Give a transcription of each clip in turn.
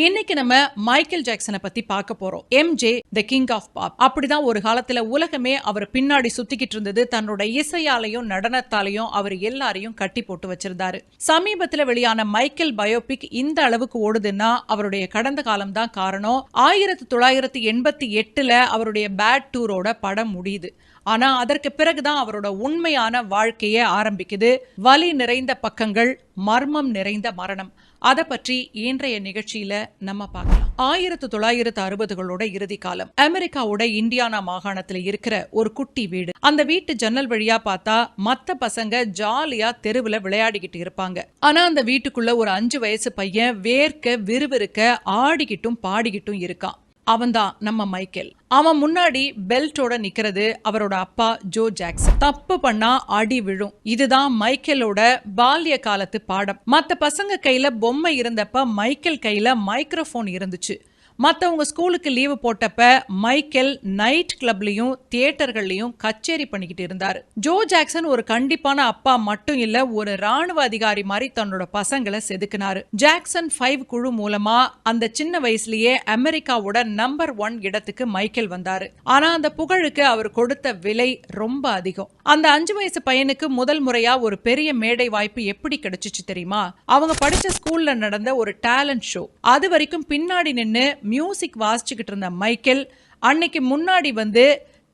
இன்னைக்கு நம்ம மைக்கேல் ஜாக்சனை பத்தி பார்க்க போறோம். MJ the king of pop. அப்படிதான் ஒரு காலத்துல உலகமே அவர் பின்னாடி சுத்திக்கிட்டு இருந்தது. தன்னோட இசையாலையும் நடனத்தாலையும் அவர் எல்லாரையும் கட்டி போட்டு வச்சிருந்தாரு. சமீபத்துல வெளியான மைக்கேல் பயோபிக் இந்த அளவுக்கு ஓடுதுன்னா அவருடைய கடந்த காலம் தான் காரணம். 1988 அவருடைய பேட் டூரோட படம் முடியுது. ஆனா அதற்கு பிறகுதான் அவரோட உண்மையான வாழ்க்கையே ஆரம்பிக்குது. வலி நிறைந்த பக்கங்கள், மர்மம் நிறைந்த மரணம். அதை பற்றி இன்றைய நிகழ்ச்சியில நம்ம பார்க்கலாம். 1960களோட இறுதி காலம். அமெரிக்காவோட இண்டியானா மாகாணத்துல இருக்கிற ஒரு குட்டி வீடு. அந்த வீட்டு ஜன்னல் வழியா பார்த்தா மத்த பசங்க ஜாலியா தெருவுல விளையாடிக்கிட்டு இருப்பாங்க. ஆனா அந்த வீட்டுக்குள்ள ஒரு 5 வயசு பையன் வேர்க்க விறுவிறுக்க ஆடிக்கிட்டும் பாடிக்கிட்டும் இருக்கான். அவன்தான் நம்ம மைக்கேல். அவன் முன்னாடி பெல்ட்டோட நிக்கிறது அவரோட அப்பா ஜோ ஜாக்சன். தப்பு பண்ணா அடி விழும். இதுதான் மைக்கேலோட பால்ய காலத்து பாடம். மத்த பசங்க கையில பொம்மை இருந்தப்ப மைக்கேல் கையில மைக்ரோஃபோன் இருந்துச்சு. மற்றவங்க ஸ்கூலுக்கு லீவு போட்டப்ப மைக்கேல் நைட் கிளப்லயும் தியேட்டர்கள்லயும் கச்சேரி பண்ணிக்கிட்டு இருந்தாரு. ஜோ ஜாக்சன் ஒரு கண்டிப்பான அப்பா மட்டும் இல்ல, ஒரு ராணுவ அதிகாரி மாதிரி தன்னோட பசங்களை செதுக்கினாரு. ஜாக்சன் 5 குழு மூலமா அந்த சின்ன வயசுலயே அமெரிக்காவோட நம்பர் 1 இடத்துக்கு மைக்கேல் வந்தாரு. ஆனா அந்த புகழுக்கு அவர் கொடுத்த விலை ரொம்ப அதிகம். அந்த 5 வயசு பையனுக்கு முதல் முறையா ஒரு பெரிய மேடை வாய்ப்பு எப்படி கிடைச்சிச்சு தெரியுமா? அவங்க படிச்ச ஸ்கூல்ல நடந்த ஒரு டேலண்ட் ஷோ. அது வரைக்கும் பின்னாடி நின்னு மியூசிக் வாசிச்சுக்கிட்டு இருந்த மைக்கேல் அன்னைக்கு முன்னாடி வந்து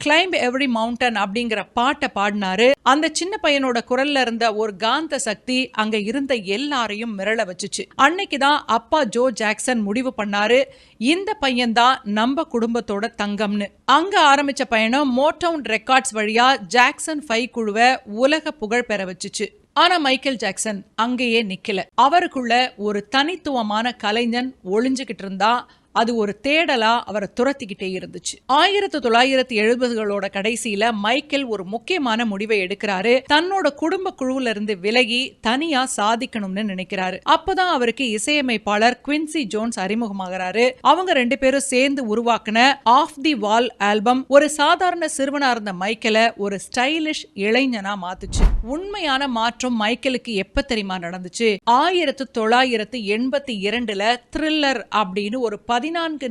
கிளைம்ப் எவ்ரி மவுண்டன் அப்படிங்கிற பாட்டை பாடினாரு. அந்த சின்ன பையனோட குரல்ல இருந்த ஒரு காந்த சக்தி அங்க இருந்த எல்லாரையும் மிரள வச்சுச்சு. அன்னைக்குதான் அப்பா ஜோ ஜாக்சன் முடிவு பண்ணாரு, இந்த பையன் தான் நம்ம குடும்பத்தோட தங்கம்னு. அங்க ஆரம்பிச்ச பயணம் மோட்டவுன் ரெக்கார்ட்ஸ் வழியா ஜாக்சன் 5 குழுவை உலக புகழ் பெற வச்சுச்சு. ஆனா மைக்கேல் ஜாக்சன் அங்கேயே நிக்கல. அவருக்குள்ள ஒரு தனித்துவமான கலைஞன் ஒளிஞ்சுகிட்டு இருந்தா. அது ஒரு தேடலா அவரை துரத்திக்கிட்டே இருந்துச்சு. 1970களோட கடைசியில மைக்கேல் ஒரு முக்கியமான முடிவை எடுக்கிறாரு. தன்னோட குடும்ப குழுல இருந்து விலகி தனியா சாதிக்கணும்னு நினைக்கிறாரு. அப்பதான் அவருக்கு இசையமைப்பாளர் குவின்சி ஜோன்ஸ் அறிமுகமாகறாரு. அவங்க 2 பேரும் சேர்ந்து உருவாக்குன ஆஃப் தி வால் ஆல்பம் ஒரு சாதாரண சிறுவனா இருந்த மைக்கேலை ஒரு ஸ்டைலிஷ் இளைஞனா மாத்துச்சு. உண்மையான மாற்றம் மைக்கேலுக்கு எப்ப தெரியுமா நடந்துச்சு? 1982ல த்ரில்லர் அப்படின்னு ஒரு 14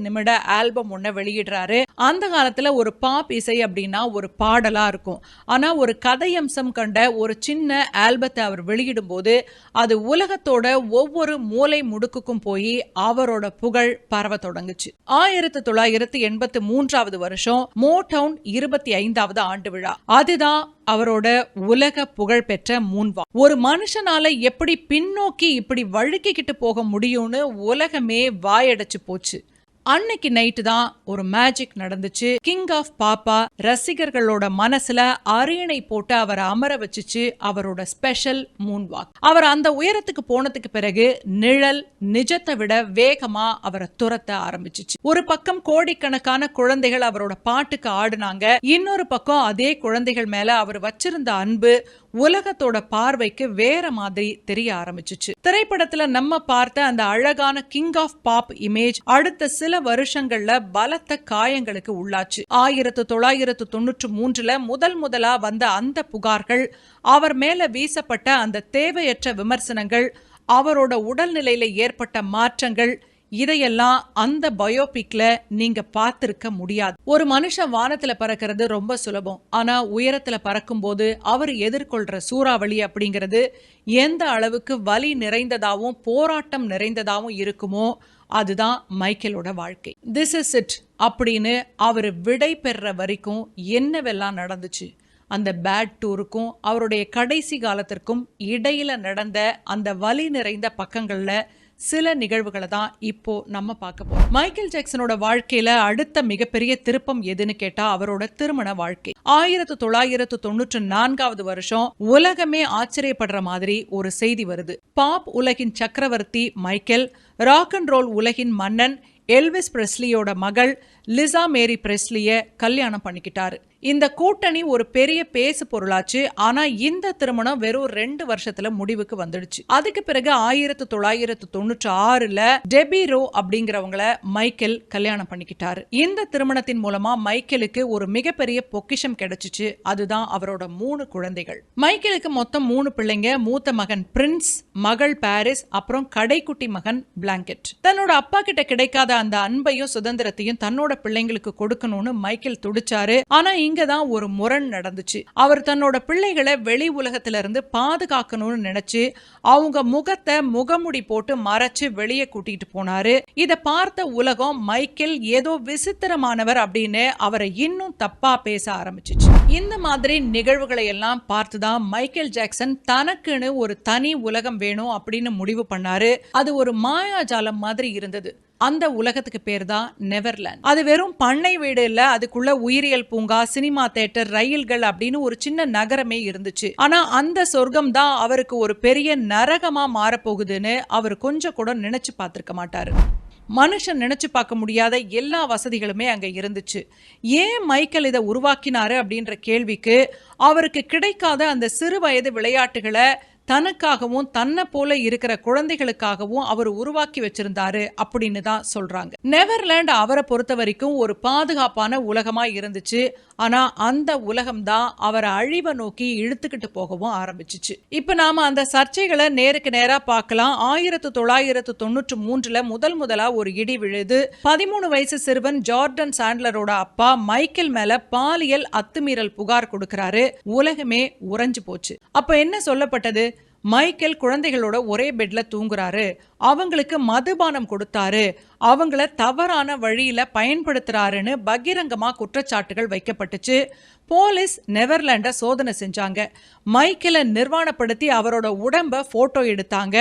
நிமிட ஆல்பம் ஒன்ன வெளியிடுறாரு. அந்த காலத்துல ஒரு பாப் இசை அப்படின்னா ஒரு பாடலா இருக்கும். ஆனா ஒரு கதையம்சம் கண்ட ஒரு சின்ன ஆல்பத்தை அவர் வெளியிடும் போது அது உலகத்தோட ஒவ்வொரு மூலை முடுக்குக்கும் போய் அவரோட புகழ் பரவ தொடங்குச்சு. 1983வது வருஷம் மோட்டவுன் 25வது ஆண்டு விழா. அதுதான் அவரோட உலக புகழ் பெற்ற மூன்வாக். ஒரு மனுஷனால எப்படி பின்னோக்கி இப்படி வழுக்கிக்கிட்டு போக முடியும்னு உலகமே வாயடைச்சு போச்சு. அன்னைக்கு நைட்டு தான் ஒரு மேஜிக் நடந்துச்சு. கிங் ஆஃப் பாப்பா ரசிகர்களோட மனசுல அரியணை போட்டு அவரை அமர வச்சுச்சு அவரோட ஸ்பெஷல் மூன் வாக். அவர் அந்த உயரத்துக்கு போனதுக்கு பிறகு நிழல் நிஜத்தை விட வேகமா அவரை துரத்த ஆரம்பிச்சிச்சு. ஒரு பக்கம் கோடிக்கணக்கான குழந்தைகள் அவரோட பாட்டுக்கு ஆடுனாங்க. இன்னொரு பக்கம் அதே குழந்தைகள் மேல அவர் வச்சிருந்த அன்பு உலகத்தோட பார்வைக்கு வேற மாதிரி தெரிய ஆரம்பிச்சிச்சு. திரைப்படத்துல நம்ம பார்த்த அந்த அழகான கிங் ஆஃப் பாப் இமேஜ் அடுத்த சில வருஷங்கள்ல பலத்த காயங்களுக்கு உள்ளாச்சு. 1993ல முதலா வந்த அந்த புகார்கள், அவர் மேல வீசப்பட்ட அந்த தேவையற்ற விமர்சனங்கள், அவரோட உடல்நிலையில ஏற்பட்ட மாற்றங்கள், இதையெல்லாம் அந்த பயோபிக்ல நீங்க பார்த்திருக்க முடியாது. ஒரு மனுஷன் வானத்துல பறக்கிறது ரொம்ப சுலபம். ஆனா உயரத்துல பறக்கும் போது அவர் எதிர்கொள்ற சூறாவளி அப்படிங்கிறது எந்த அளவுக்கு வலி நிறைந்ததாவும் போராட்டம் நிறைந்ததாவும் இருக்குமோ அதுதான் மைக்கேலோட வாழ்க்கை. திஸ் இஸ் இட் அப்படின்னு அவர் விடை பெற வரைக்கும் என்னவெல்லாம் நடந்துச்சு, அந்த பேட் டூருக்கும் அவருடைய கடைசி காலத்திற்கும் இடையில நடந்த அந்த வலி நிறைந்த பக்கங்கள்ல சில நிகழ்வுகளை தான் இப்போ நம்ம பார்க்க போறோம். மைக்கேல் ஜாக்சனோட வாழ்க்கையில அடுத்த மிகப்பெரிய திருப்பம் எதுன்னு கேட்டா அவரோட திருமண வாழ்க்கை. 1994வது வருஷம் உலகமே ஆச்சரியப்படுற மாதிரி ஒரு செய்தி வருது. பாப் உலகின் சக்கரவர்த்தி மைக்கேல் ராக் அண்ட் ரோல் உலகின் மன்னன் எல்விஸ் பிரெஸ்லியோட மகள் லிசா மேரி பிரெஸ்லிய கல்யாணம் பண்ணிக்கிட்டாரு. இந்த கூட்டணி ஒரு பெரிய பேசு பொருளாச்சு. ஆனா இந்த திருமணம் வெறும் 2 வருஷத்துல முடிவுக்கு வந்துடுச்சு. அதுக்கு பிறகு 1996ல டெபி ரோ அப்படிங்கிறவங்கள மைக்கேல் கல்யாணம் பண்ணிக்கிட்டாரு. இந்த திருமணத்தின் மூலமா மைக்கேலுக்கு ஒரு மிகப்பெரிய பொக்கிஷம் கிடைச்சிச்சு. அதுதான் அவரோட 3 குழந்தைகள். மைக்கேலுக்கு மொத்தம் 3 பிள்ளைங்க. மூத்த மகன் பிரின்ஸ், மகள் பாரிஸ், அப்புறம் கடைக்குட்டி மகன் பிளாங்கெட். தன்னோட அப்பா கிட்ட கிடைக்காத அந்த அன்பையும் சுதந்திரத்தையும் தன்னோட பிள்ளைங்களுக்கு கொடுக்கணும்னு மைக்கேல் துடிச்சாரு. ஆனா இங்கதான் ஒரு முரண் நடந்துச்சு. அவர் தன்னோட பிள்ளைகளை வெளி உலகத்துல இருந்து பாதுகாக்கணும்னு நினைச்சு அவங்க முகத்தை முகமுடி போட்டு மறைச்சு வெளியே கூட்டிட்டு போனாரு. இத பார்த்த உலகம் மைக்கேல் ஏதோ விசித்திரமானவர் அப்படின்னு அவரை இன்னும் தப்பா பேச ஆரம்பிச்சிச்சு. இந்த மாதிரி நிகழ்வுகளை எல்லாம் பார்த்துதான் மைக்கேல் ஜாக்சன் தனக்குன்னு ஒரு தனி உலகம் வேணும் அப்படின்னு முடிவு பண்ணாரு. அது ஒரு மாயாஜாலம் மாதிரி இருந்தது. அந்த உலகத்துக்கு பேர் தான் நெவர்லாண்ட். அது வெறும் பண்ணை வீடு இல்ல, அதுக்குள்ள உயிரியல் பூங்கா, சினிமா தியேட்டர், ரயில்கள் அப்படின்னு ஒரு சின்ன நகரமே இருந்துச்சு. ஆனா அந்த சொர்க்கம் தான் அவருக்கு ஒரு பெரிய நரகமா மாறப்போகுதுன்னு அவர் கொஞ்சம் கூட நினைச்சு பார்த்திருக்க மாட்டாரு. மனுஷன் நினைச்சு பார்க்க முடியாத எல்லா வசதிகளுமே அங்க இருந்துச்சு. ஏன் மைக்கேல் இதை உருவாக்கினாரு அப்படின்ற கேள்விக்கு அவருக்கு கிடைக்காத அந்த சிறு வயது விளையாட்டுகளை தனக்காகவும் தன்னை போல இருக்கிற குழந்தைகளுக்காகவும் அவர் உருவாக்கி வச்சிருந்தாரு அப்படின்னு தான் சொல்றாங்க. நெவர்லாண்ட் அவரை பொறுத்த வரைக்கும் ஒரு பாதுகாப்பான உலகமா இருந்துச்சு. ஆனா அந்த உலகம் தான் அவரை அழிவை நோக்கி இழுத்துக்கிட்டு போகவும் ஆரம்பிச்சிச்சு. இப்ப நாம அந்த சர்ச்சைகளை நேருக்கு நேரா பார்க்கலாம். 1993ல முதலா ஒரு இடி விழுது. 13 வயசு சிறுவன் ஜார்டன் சாண்ட்லரோட அப்பா மைக்கேல் மேல பாலியல் அத்துமீறல் புகார் கொடுக்கிறாரு. உலகமே உறைஞ்சு போச்சு. அப்ப என்ன சொல்லப்பட்டது? மைக்கேல் குழந்தைகளோட ஒரே பெட்ல தூங்குறாரு, அவங்களுக்கு மதுபானம் கொடுத்தாரு, அவங்கள தவறான வழியில பயன்படுத்துறாருன்னு பகிரங்கமா குற்றச்சாட்டுகள் வைக்கப்பட்டுச்சு. போலீஸ் நெவர்லாண்ட சோதனை செஞ்சாங்க. மைக்கேலை நிர்வாணப்படுத்தி அவரோட உடம்ப போட்டோ எடுத்தாங்க.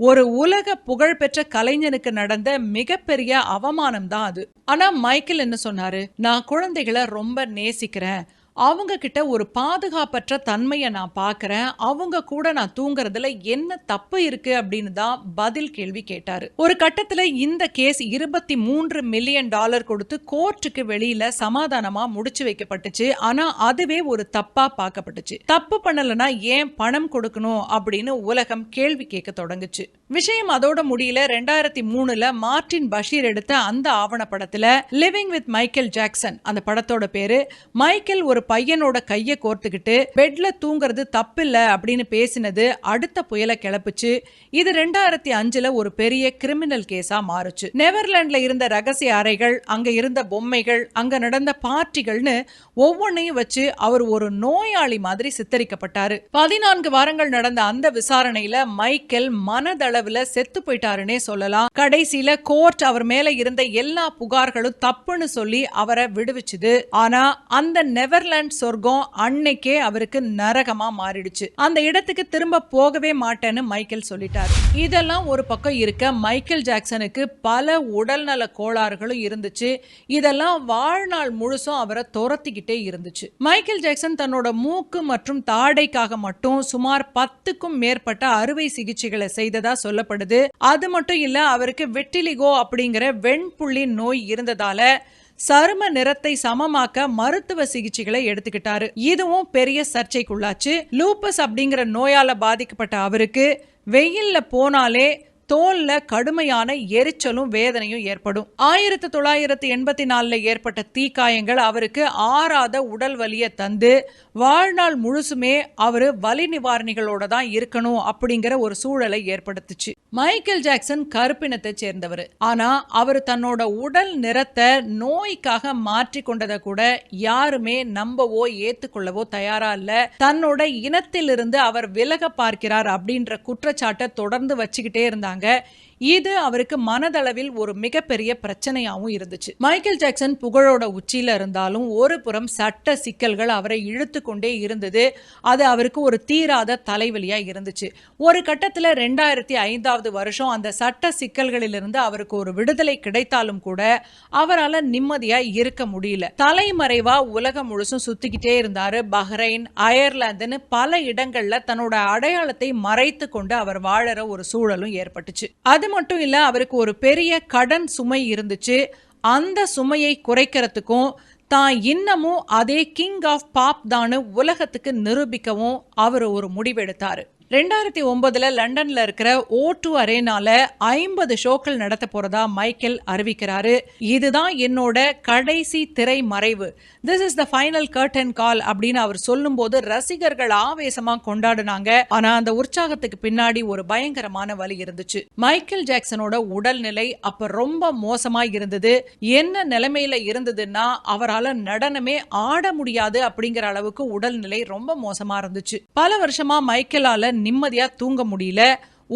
ஒரு உலக புகழ்பெற்ற கலைஞனுக்கு நடந்த மிகப்பெரிய அவமானம் தான் அது. ஆனா மைக்கேல் என்ன சொன்னாரு? நான் குழந்தைகளை ரொம்ப நேசிக்கிறேன், அவங்க கிட்ட ஒரு பாதுகாப்பற்ற தன்மையை நான் பார்க்கறேன், அவங்க கூட நான் தூங்குறதுல என்ன தப்பு இருக்கு அப்படின்னு தான் பதில் கேள்வி கேட்டாரு. ஒரு கட்டத்துல இந்த கேஸ் $23 மில்லியன் கொடுத்து கோர்ட்டுக்கு வெளியில சமாதானமா முடிச்சு வைக்கப்பட்டுச்சு. ஆனா அதுவே ஒரு தப்பா பார்க்கப்பட்டுச்சு. தப்பு பண்ணலனா ஏன் பணம் கொடுக்கணும் அப்படின்னு உலகம் கேள்வி கேட்க தொடங்குச்சு. விஷயம் அதோட முடியல. 2003ல மார்டின் பஷீர் எடுத்த அந்த ஆவணப்படத்துல லிவிங் வித் மைக்கேல் ஜாக்சன், அந்த படத்தோட பேரு, மைக்கேல் ஒரு பையனோட கையை கோர்த்துக்கிட்டு பெட்ல தூங்குறது தப்பில்ல அப்படின்னு பேசினது அடுத்த புயலை கிளப்புச்சு. இது 2005ல ஒரு பெரிய கிரிமினல் கேஸா மாறுச்சு. நெவர்லாண்ட்ல இருந்த ரகசிய அறைகள், அங்க இருந்த பொம்மைகள், அங்க நடந்த பார்ட்டிகள்னு ஒவ்வொன்னையும் வச்சு அவர் ஒரு நோயாளி மாதிரி சித்தரிக்கப்பட்டாரு. 14 வாரங்கள் நடந்த அந்த விசாரணையில மைக்கேல் மனதளவுல செத்து போயிட்டாருன்னே சொல்லலாம். கடைசியில கோர்ட் அவர் மேல இருந்த எல்லா புகார்களும் தப்புன்னு சொல்லி அவரை விடுவிச்சுது. ஆனா அந்த நெவர்லாண்ட் சொர்க்கம் அன்னைக்கே அவருக்கு நரகமா மாறிடுச்சு. அந்த இடத்துக்கு திரும்ப போகவே மாட்டேன்னு மைக்கேல் சொல்லிட்டாரு. இதெல்லாம் ஒரு பக்கம் இருக்க, மைக்கேல் ஜாக்சனுக்கு பல உடல்நல கோளாறுகளும் இருந்துச்சு. இதெல்லாம் வாழ்நாள் முழுசும் அவரை துரத்திக்கிட்டே இருந்துச்சு. மைக்கேல் ஜாக்சன் தன்னோட மூக்கு மற்றும் தாடைக்காக மட்டும் சுமார் 10க்கும் மேற்பட்ட அறுவை சிகிச்சைகளை செய்ததா சொல்லப்படுது. அது மட்டும் இல்ல, அவருக்கு வெட்டிலிகோ அப்படிங்கிற வெண்புள்ளி நோய் இருந்ததால சரும நிறத்தை சமமாக்க மருத்துவ சிகிச்சைகளை எடுத்துக்கிட்டாரு. இதுவும் பெரிய சர்ச்சைக்குள்ளாச்சு. லூப்பஸ் அப்படிங்கிற நோயால பாதிக்கப்பட்ட அவருக்கு வெயில்ல போனாலே தோல்ல கடுமையான எரிச்சலும் வேதனையும் ஏற்படும். 1984ல ஏற்பட்ட தீக்காயங்கள் அவருக்கு ஆறாத உடல் வலியை தந்து வாழ்நாள் முழுசுமே அவரு வலி நிவாரணிகளோட தான் இருக்கணும் அப்படிங்கிற ஒரு சூழலை ஏற்படுத்துச்சு. மைக்கேல் ஜாக்சன் கருப்பினத்தை சேர்ந்தவர். ஆனா அவர் தன்னோட உடல் நிறத்தை நோய்க்காக மாற்றி கொண்டதை கூட யாருமே நம்பவோ ஏத்துக்கொள்ளவோ தயாரா இல்ல. தன்னோட இனத்திலிருந்து அவர் விலக பார்க்கிறார் அப்படின்ற குற்றச்சாட்டை தொடர்ந்து வச்சுக்கிட்டே இருந்தாங்க. இது அவருக்கு மனதளவில் ஒரு மிகப்பெரிய பிரச்சனையாவும் இருந்துச்சு. மைக்கேல் ஜாக்சன் புகழோட உச்சியில இருந்தாலும் ஒரு புறம் சட்ட சிக்கல்கள் அவரை இழுத்து கொண்டே இருந்தது. அது அவருக்கு ஒரு தீராத தலைவலியா இருந்துச்சு. ஒரு கட்டத்துல 2005வது வருஷம் அந்த சட்ட சிக்கல்களிலிருந்து அவருக்கு ஒரு விடுதலை கிடைத்தாலும் கூட அவரால் நிம்மதியா இருக்க முடியல. தலைமறைவா உலகம் முழுசும் சுத்திக்கிட்டே இருந்தாரு. பஹ்ரைன், அயர்லாந்துன்னு பல இடங்கள்ல தன்னோட அடையாளத்தை மறைத்து கொண்டு அவர் வாழற ஒரு சூழலும் ஏற்பட்டுச்சு. அது மட்டும் இல்ல, அவருக்கு ஒரு பெரிய கடன் சுமை இருந்துச்சு. அந்த சுமையை குறைக்கிறதுக்கும் தான் இன்னமும் அதே கிங் ஆஃப் பாப் தான்னு உலகத்துக்கு நிரூபிக்கவும் அவர் ஒரு முடிவெடுத்தாரு. 2009 லண்டன்ல இருக்கிற O2 அரேனால 50 ஷோக்கள் நடத்த போறதா மைக்கேல் அறிவிக்கிறாரு. இதுதான் என்னோட கடைசி திரை மறைவு, this is the final curtain call அப்படின்னு அவர் சொல்லும்போது ரசிகர்கள் ஆவேசமா கொண்டாடினாங்க. ஆனா அந்த உற்சாகத்துக்கு பின்னாடி ஒரு பயங்கரமான வலி இருந்துச்சு. மைக்கேல் ஜாக்சனோட உடல்நிலை அப்ப ரொம்ப மோசமா இருந்தது. என்ன நிலைமையில இருந்ததுன்னா அவரால் நடனமே ஆட முடியாது அப்படிங்கிற அளவுக்கு உடல்நிலை ரொம்ப மோசமா இருந்துச்சு. பல வருஷமா மைக்கேலால நிம்மதியா தூங்க முடியல.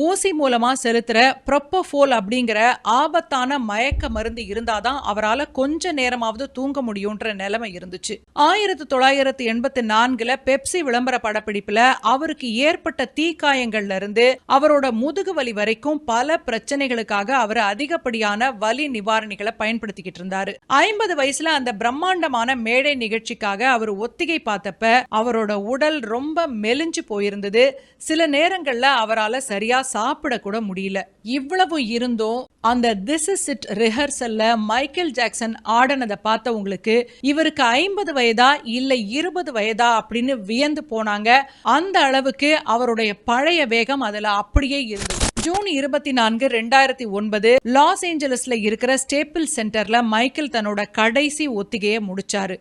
ஊசி மூலமா செலுத்துற ப்ரோப்போஃபோல் அப்படிங்கிற ஆபத்தான மயக்க மருந்து இருந்தாதான் அவரால் கொஞ்ச நேரமாவது தூங்க முடியும்ன்ற நிலைமை இருந்துச்சு. 1984 பெப்சி விளம்பர படப்பிடிப்புல அவருக்கு ஏற்பட்ட தீக்காயங்கள்ல இருந்து அவரோட முதுகு வலி வரைக்கும் பல பிரச்சனைகளுக்காக அவர் அதிகப்படியான வலி நிவாரணிகளை பயன்படுத்திக்கிட்டு இருந்தாரு. 50 வயசுல அந்த பிரம்மாண்டமான மேடை நிகழ்ச்சிக்காக அவர் ஒத்திகை பார்த்தப்ப அவரோட உடல் ரொம்ப மெலிஞ்சு போயிருந்தது. சில நேரங்கள்ல அவரால் சரியா சாப்பிட கூட முடியல. இவ்வளவு இருந்தும் அந்த திஸ் இஸ் இட் ரிஹர்சல்ல மைக்கேல் ஜாக்சன் ஆடினதை பார்த்தவங்களுக்கு இவருக்கு 50 வயதா இல்ல 20 வயதா அப்படின்னு வியந்து போனாங்க. அந்த அளவுக்கு அவருடைய பழைய வேகம் அதுல அப்படியே இருந்தது. ஜூன் 24, 2009 லாஸ் ஏஞ்சலஸ்ல இருக்கிற ஸ்டேப்பிள் சென்டர்ல மைக்கேல் தன்னோட கடைசி ஒத்திகையை முடிச்சாரு.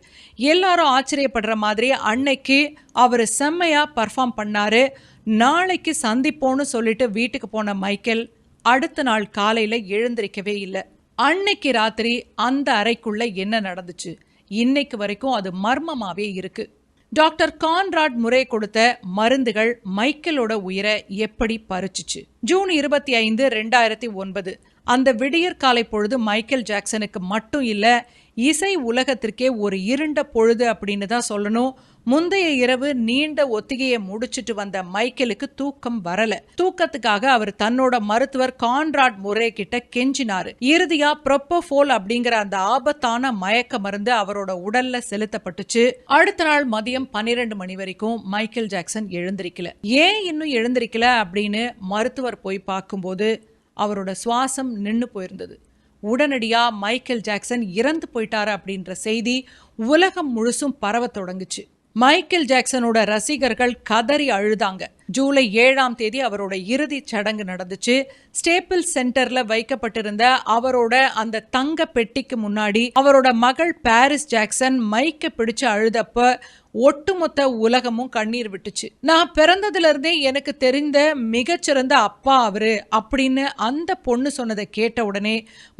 எல்லாரும் ஆச்சரியப்படுற மாதிரி அன்னைக்கு அவர் செம்மையா பர்ஃபார்ம் பண்ணாரு. நாளைக்கு சந்திப்போன்னு சொல்லிட்டு வீட்டுக்கு போன மைக்கேல் அடுத்த நாள் காலையில எழுந்திருக்கவே இல்லை. அன்னைக்கு ராத்திரி அந்த அறைக்குள்ள என்ன நடந்துச்சு இன்னைக்கு வரைக்கும் அது மர்மமாவே இருக்கு. டாக்டர் கான்ராட் முரே கொடுத்த மருந்துகள் மைக்கேலோட உயிரை எப்படி பறிச்சுச்சு? ஜூன் 25, 2009 அந்த விடியற்காலை பொழுது மைக்கேல் ஜாக்சனுக்கு மட்டும் இல்ல, இசை உலகத்திற்கே ஒரு இருண்ட பொழுது அப்படின்னு தான் சொல்லணும். முந்தைய இரவு நீண்ட ஒத்திகையை முடிச்சிட்டு வந்த மைக்கேலுக்கு தூக்கம் வரல. தூக்கத்துக்காக அவர் தன்னோட மருத்துவர் கான்ராட் முரே கிட்ட கெஞ்சினாரு. இறுதியா ப்ரோப்போஃபோல் அப்படிங்கிற அந்த ஆபத்தான மயக்க மருந்து அவரோட உடல்ல செலுத்தப்பட்டுச்சு. அடுத்த நாள் மதியம் 12 மணி வரைக்கும் மைக்கேல் ஜாக்சன் எழுந்திருக்கல. ஏன் இன்னும் எழுந்திருக்கல அப்படின்னு மருத்துவர் போய் பார்க்கும்போது அவரோட சுவாசம் நின்னு போயிருந்தது. உடனடியா மைக்கேல் ஜாக்சன் இறந்து போயிட்டாரு அப்படின்ற செய்தி உலகம் முழுசும் பரவ தொடங்குச்சு. மைக்கேல் ஜாக்சனோட ரசிகர்கள் கதறி அழுதாங்க. ஜூலை 7 அவரோட இறுதி சடங்கு நடந்துச்சு. ஸ்டேப்பிள் சென்டர்ல வைக்கப்பட்டிருந்த அவரோட அந்த தங்க பெட்டிக்கு முன்னாடி அவரோட மகள் பாரிஸ் ஜாக்சன் மைக்க பிடிச்சு அழுதப்ப ஒட்டுமொத்த உலகமும் கண்ணீர் விட்டுச்சு. நான் பிறந்ததுல இருந்தே எனக்கு தெரிந்த மிகச்சிறந்த அப்பா அவரு அப்படின்னு அந்த பொண்ணு சொன்னதை கேட்ட உடனே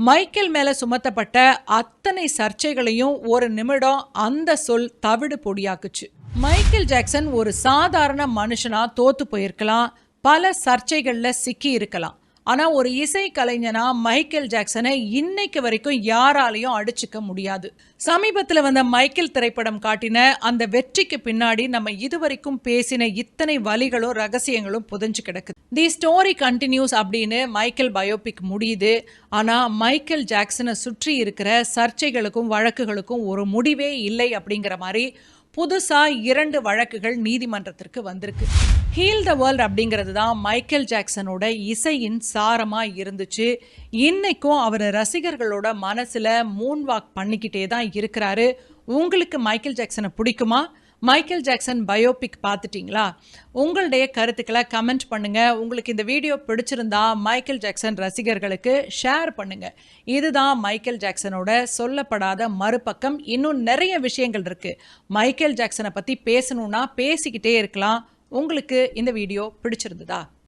மைக்கேல் மேல சுமத்தப்பட்ட அத்தனை சர்ச்சைகளையும் ஒரு நிமிடம் அந்த சொல் தவிடு பொடியாக்குச்சு. மைக்கேல் ஜாக்சன் ஒரு சாதாரண மனுஷனா தோத்து போயிருக்கலாம், பல சர்ச்சைகள்ல சிக்கி இருக்கலாம். ஆனா ஒரு இசை கலைஞனா மைக்கேல் ஜாக்சனை இன்னைக்கு வரைக்கும் யாராலையும் அடிச்சுக்க முடியாது. சமீபத்துல வந்த மைக்கேல் திரைப்படம் காட்டின அந்த வெற்றிக்கு பின்னாடி நம்ம இதுவரைக்கும் பேசின இத்தனை வலிகளும் ரகசியங்களும் புதைஞ்சு கிடக்குது. தி ஸ்டோரி கண்டினியூஸ் அப்படின்னு மைக்கேல் பயோபிக் முடியுது. ஆனா மைக்கேல் ஜாக்சனை சுற்றி இருக்கிற சர்ச்சைகளுக்கும் வழக்குகளுக்கும் ஒரு முடிவே இல்லை அப்படிங்கிற மாதிரி புதுசா 2 வழக்குகள் நீதிமன்றத்திற்கு வந்திருக்கு. ஹீல் த வேர்ல்ட் அப்படிங்கிறது தான் மைக்கேல் ஜாக்சனோட இசையின் சாரமா இருந்துச்சு. இன்னைக்கும் அவர் ரசிகர்களோட மனசுல மூன் வாக் பண்ணிக்கிட்டே தான் இருக்கிறாரு. உங்களுக்கு மைக்கேல் ஜாக்சனை பிடிக்குமா? மைக்கேல் ஜாக்சன் பயோபிக் பார்த்துட்டீங்களா? உங்களுடைய கருத்துக்களை கமெண்ட் பண்ணுங்க. உங்களுக்கு இந்த வீடியோ பிடிச்சிருந்தா மைக்கேல் ஜாக்சன் ரசிகர்களுக்கு ஷேர் பண்ணுங்க. இதுதான் மைக்கேல் ஜாக்சனோட சொல்லப்படாத மறுபக்கம். இன்னும் நிறைய விஷயங்கள் இருக்கு. மைக்கேல் ஜாக்சனை பத்தி பேசணும்னா பேசிக்கிட்டே இருக்கலாம். உங்களுக்கு இந்த வீடியோ பிடிச்சிருந்ததா?